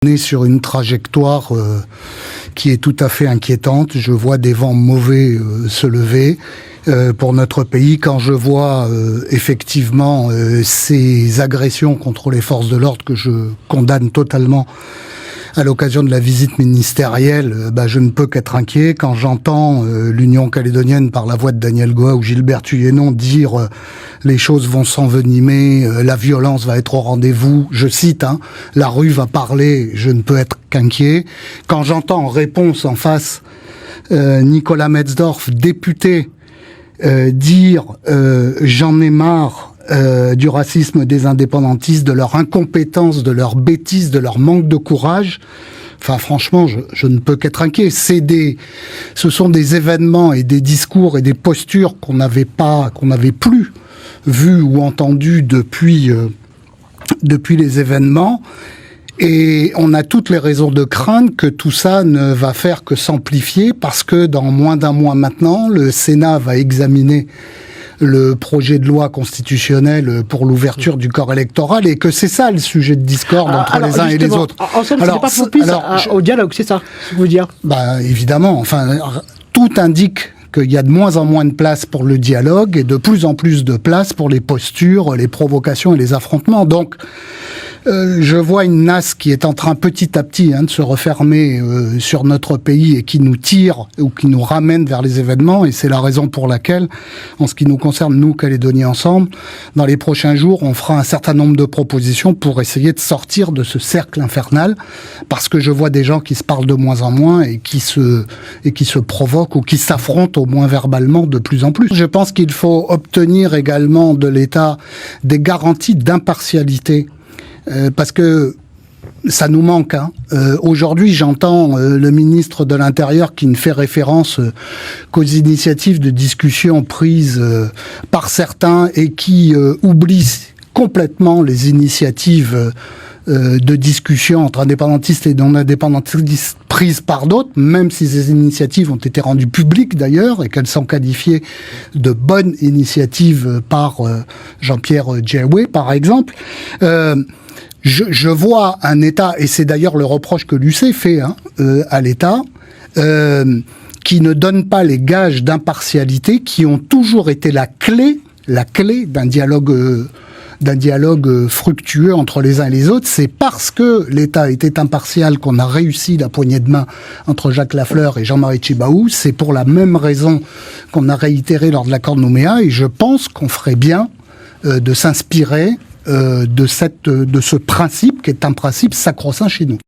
On est sur une trajectoire qui est tout à fait inquiétante. Je vois des vents mauvais se lever pour notre pays. Quand je vois effectivement ces agressions contre les forces de l'ordre que je condamne totalement à l'occasion de la visite ministérielle, je ne peux qu'être inquiet. Quand j'entends l'Union calédonienne, par la voix de Daniel Goa ou Gilbert Thuyennon, dire les choses vont s'envenimer, la violence va être au rendez-vous, je cite, la rue va parler, je ne peux être qu'inquiet. Quand j'entends en réponse en face Nicolas Metzdorf, député, dire j'en ai marre du racisme des indépendantistes, de leur incompétence, de leur bêtise, de leur manque de courage. Enfin, franchement, je ne peux qu'être inquiet. Ce sont des événements et des discours et des postures qu'on n'avait plus vus ou entendus depuis les événements. Et on a toutes les raisons de craindre que tout ça ne va faire que s'amplifier, parce que dans moins d'un mois maintenant, le Sénat va examiner le projet de loi constitutionnelle pour l'ouverture du corps électoral, et que c'est ça le sujet de discorde entre les uns et les autres. En somme, c'était pas propice au dialogue, c'est ça, ce que vous dire? Évidemment, enfin, tout indique qu'il y a de moins en moins de place pour le dialogue et de plus en plus de place pour les postures, les provocations et les affrontements. Donc, je vois une nasse qui est en train petit à petit de se refermer sur notre pays et qui nous tire ou qui nous ramène vers les événements. Et c'est la raison pour laquelle, en ce qui nous concerne, nous, Calédonie Ensemble, dans les prochains jours, on fera un certain nombre de propositions pour essayer de sortir de ce cercle infernal, parce que je vois des gens qui se parlent de moins en moins et qui se provoquent ou qui s'affrontent au moins verbalement de plus en plus. Je pense qu'il faut obtenir également de l'État des garanties d'impartialité. Parce que ça nous manque. Aujourd'hui, j'entends le ministre de l'Intérieur qui ne fait référence qu'aux initiatives de discussion prises par certains et qui oublie complètement les initiatives de discussion entre indépendantistes et non-indépendantistes prises par d'autres, même si ces initiatives ont été rendues publiques d'ailleurs et qu'elles sont qualifiées de bonnes initiatives par Jean-Pierre Djoué, par exemple. Je vois un État, et c'est d'ailleurs le reproche que l'UC fait à l'État, qui ne donne pas les gages d'impartialité qui ont toujours été la clé d'un dialogue fructueux entre les uns et les autres. C'est parce que l'État était impartial qu'on a réussi la poignée de main entre Jacques Lafleur et Jean-Marie Tjibaou. C'est pour la même raison qu'on a réitéré lors de l'accord de Nouméa, et je pense qu'on ferait bien de s'inspirer de ce principe qui est un principe sacro-saint chez nous.